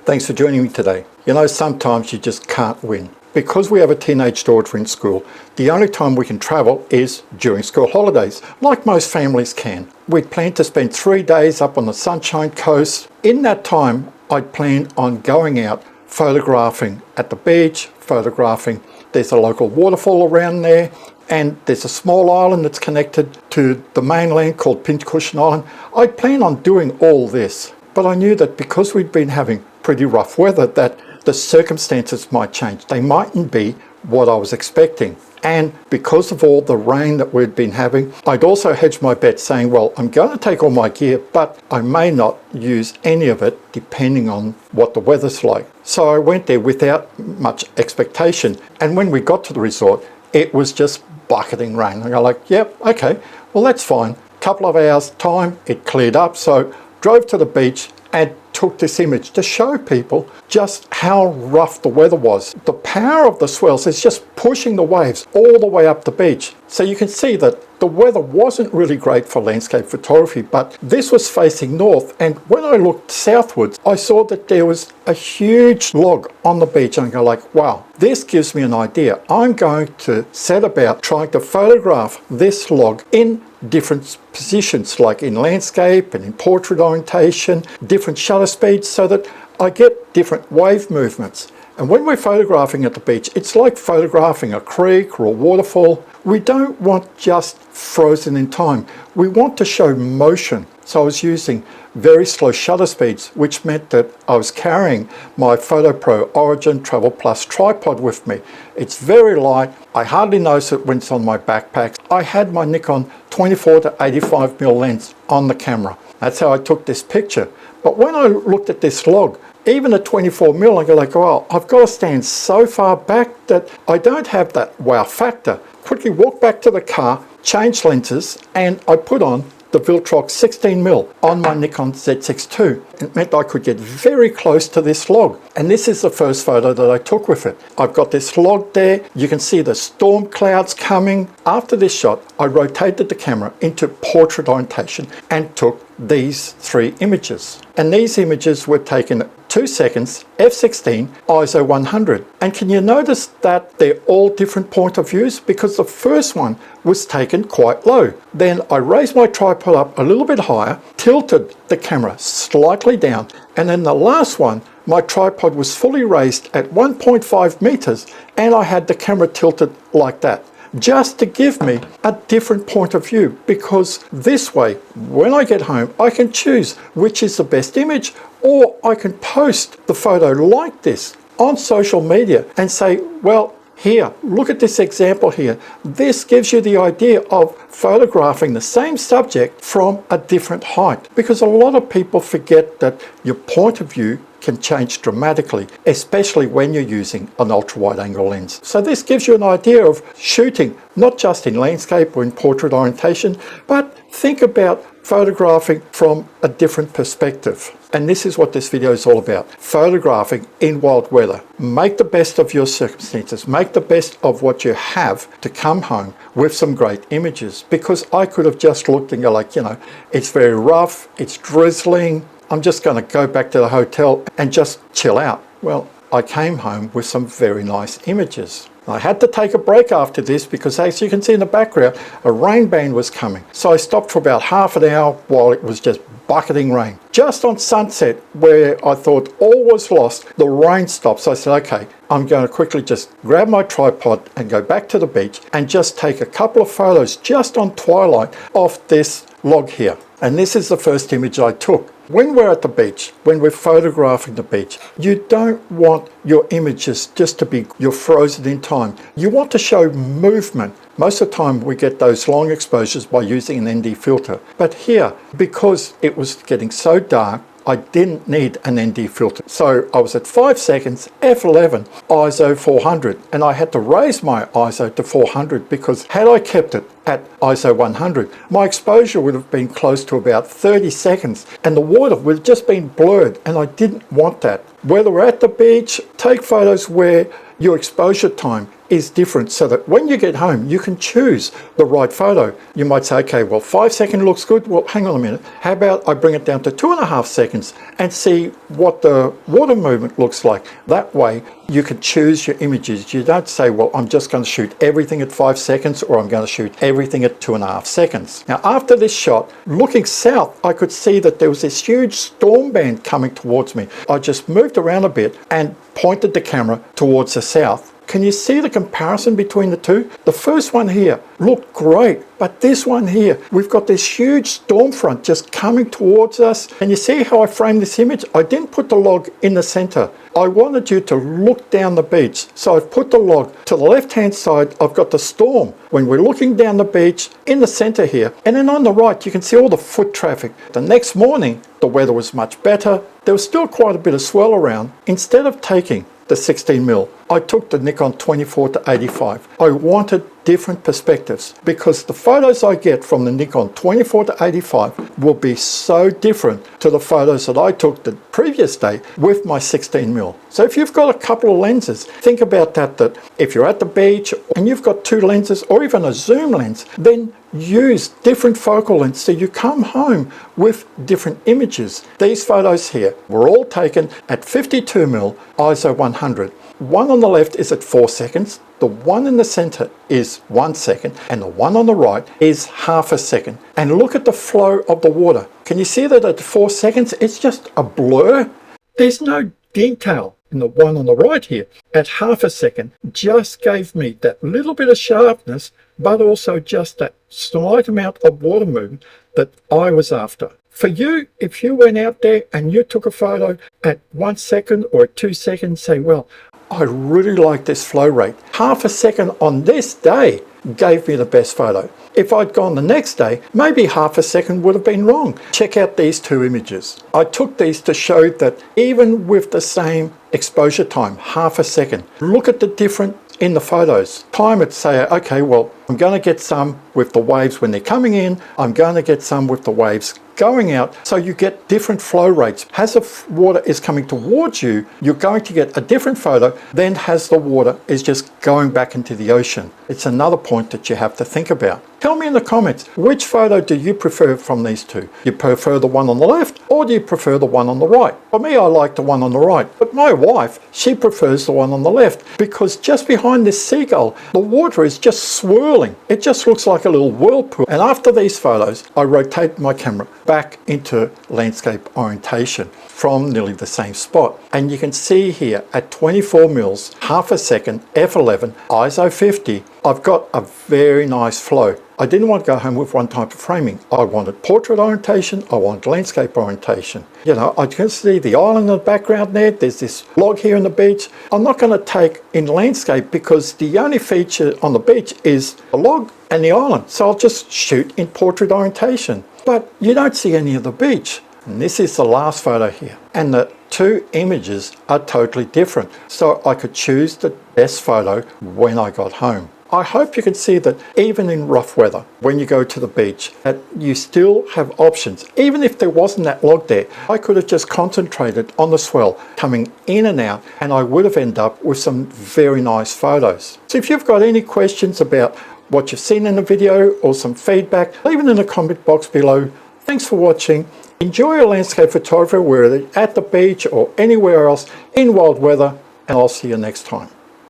Thanks for joining me today. You know, sometimes you just can't win. Because we have a teenage daughter in school, the only time we can travel is during school holidays, like most families can. We'd planned to spend 3 days up on the Sunshine Coast. In that time, I'd planned on going out photographing at the beach, there's a local waterfall around there, and there's a small island that's connected to the mainland called Pincushion Island. I'd planned on doing all this, but I knew that because we'd been having pretty rough weather, that the circumstances might change. They mightn't be what I was expecting. And because of all the rain that we'd been having, I'd also hedged my bet saying, well, I'm going to take all my gear, but I may not use any of it depending on what the weather's like. So I went there without much expectation. And when we got to the resort, it was just bucketing rain. And I'm like, yep, okay, well, that's fine. Couple of hours time, it cleared up. So drove to the beach and took this image to show people just how rough the weather was. The power of the swells is just pushing the waves all the way up the beach. So you can see that the weather wasn't really great for landscape photography, but this was facing north, and when I looked southwards, I saw that there was a huge log on the beach, and I go like, wow, this gives me an idea. I'm going to set about trying to photograph this log in different positions, like in landscape and in portrait orientation, different shutter speeds, so that I get different wave movements. And when we're photographing at the beach, it's like photographing a creek or a waterfall. We don't want just frozen in time. We want to show motion. So I was using very slow shutter speeds, which meant that I was carrying my Fotopro Origin Travel Plus tripod with me. It's very light. I hardly notice it when it's on my backpack. I had my Nikon 24 to 85mm lens on the camera. That's how I took this picture. But when I looked at this log, even at 24mm, I go like, well, I've got to stand so far back that I don't have that wow factor. Quickly walk back to the car, change lenses, and I put on the Viltrox 16mm on my Nikon Z6 II. It meant I could get very close to this log. And this is the first photo that I took with it. I've got this log there. You can see the storm clouds coming. After this shot, I rotated the camera into portrait orientation and took these 3 images. And these images were taken at 2 seconds, f16, ISO 100. And can you notice that they're all different point of views? Because the first one was taken quite low. Then I raised my tripod up a little bit higher, tilted the camera slightly down, and then the last one, my tripod was fully raised at 1.5 meters, and I had the camera tilted like that, just to give me a different point of view, because this way, when I get home, I can choose which is the best image, or I can post the photo like this on social media and say, well, here, look at this example here. This gives you the idea of photographing the same subject from a different height, because a lot of people forget that your point of view can change dramatically, especially when you're using an ultra-wide angle lens. So this gives you an idea of shooting, not just in landscape or in portrait orientation, but think about photographing from a different perspective. And this is what this video is all about, photographing in wild weather. Make the best of your circumstances, make the best of what you have to come home with some great images. Because I could have just looked and go like, you know, it's very rough, it's drizzling, I'm just going to go back to the hotel and just chill out. Well, I came home with some very nice images. I had to take a break after this because, as you can see in the background, a rain band was coming. So I stopped for about half an hour while it was just bucketing rain. Just on sunset, where I thought all was lost, the rain stopped. So I said, okay, I'm going to quickly just grab my tripod and go back to the beach and just take a couple of photos just on twilight of this log here. And this is the first image I took. When we're at the beach, when we're photographing the beach, you don't want your images just to be you're frozen in time. You want to show movement. Most of the time we get those long exposures by using an ND filter. But here, because it was getting so dark, I didn't need an ND filter. So I was at 5 seconds, f11, ISO 400, and I had to raise my ISO to 400 because had I kept it at ISO 100, my exposure would have been close to about 30 seconds and the water would have just been blurred, and I didn't want that. Whether we're at the beach, take photos where your exposure time is different so that when you get home you can choose the right photo. You might say, okay, well, 5 seconds looks good. Well, hang on a minute, how about I bring it down to 2.5 seconds and see what the water movement looks like. That way you can choose your images. You don't say, well, I'm just going to shoot everything at 5 seconds or I'm going to shoot everything at 2.5 seconds. Now after this shot, looking south, I could see that there was this huge storm band coming towards me. I just moved around a bit and pointed the camera towards the south. Can you see the comparison between the two? The first one here looked great, but this one here, we've got this huge storm front just coming towards us. And you see how I framed this image? I didn't put the log in the center. I wanted you to look down the beach. So I've put the log to the left-hand side. I've got the storm when we're looking down the beach in the center here. And then on the right, you can see all the foot traffic. The next morning, the weather was much better. There was still quite a bit of swell around. Instead of taking the 16mm, I took the Nikon 24-85. I wanted different perspectives because the photos I get from the Nikon 24-85 will be so different to the photos that I took the previous day with my 16mm. So if you've got a couple of lenses, think about that if you're at the beach and you've got 2 lenses or even a zoom lens, then use different focal lengths so you come home with different images. These photos here were all taken at 52mm ISO 100. One on the left is at 4 seconds, the one in the center is 1 second, and the one on the right is half a second. And look at the flow of the water. Can you see that at 4 seconds, it's just a blur? There's no detail. And the one on the right here at half a second just gave me that little bit of sharpness, but also just that slight amount of water movement that I was after. For you, if you went out there and you took a photo at 1 second or 2 seconds, say, well, I really like this flow rate. Half a second on this day gave me the best photo. If I'd gone the next day, maybe half a second would have been wrong. Check out these 2 images. I took these to show that even with the same exposure time, half a second, look at the difference in the photos. Time it, say, okay, well, I'm going to get some with the waves when they're coming in. I'm going to get some with the waves going out. So you get different flow rates. As the water is coming towards you, you're going to get a different photo than as the water is just going back into the ocean. It's another point that you have to think about. Tell me in the comments, which photo do you prefer from these 2? You prefer the one on the left or do you prefer the one on the right? For me, I like the one on the right, but my wife, she prefers the one on the left because just behind this seagull, the water is just swirling. It just looks like a little whirlpool. And after these photos, I rotate my camera back into landscape orientation from nearly the same spot. And you can see here at 24mm, half a second, f11, ISO 50, I've got a very nice flow. I didn't want to go home with one type of framing. I wanted portrait orientation, I wanted landscape orientation. You know, I can see the island in the background there, there's this log here on the beach. I'm not going to take in landscape because the only feature on the beach is the log and the island. So I'll just shoot in portrait orientation. But you don't see any of the beach. And this is the last photo here. And the 2 images are totally different. So I could choose the best photo when I got home. I hope you can see that even in rough weather, when you go to the beach, that you still have options. Even if there wasn't that log there, I could have just concentrated on the swell coming in and out, and I would have ended up with some very nice photos. So if you've got any questions about what you've seen in the video or some feedback, leave it in the comment box below. Thanks for watching. Enjoy your landscape photography, whether at the beach or anywhere else in wild weather, and I'll see you next time.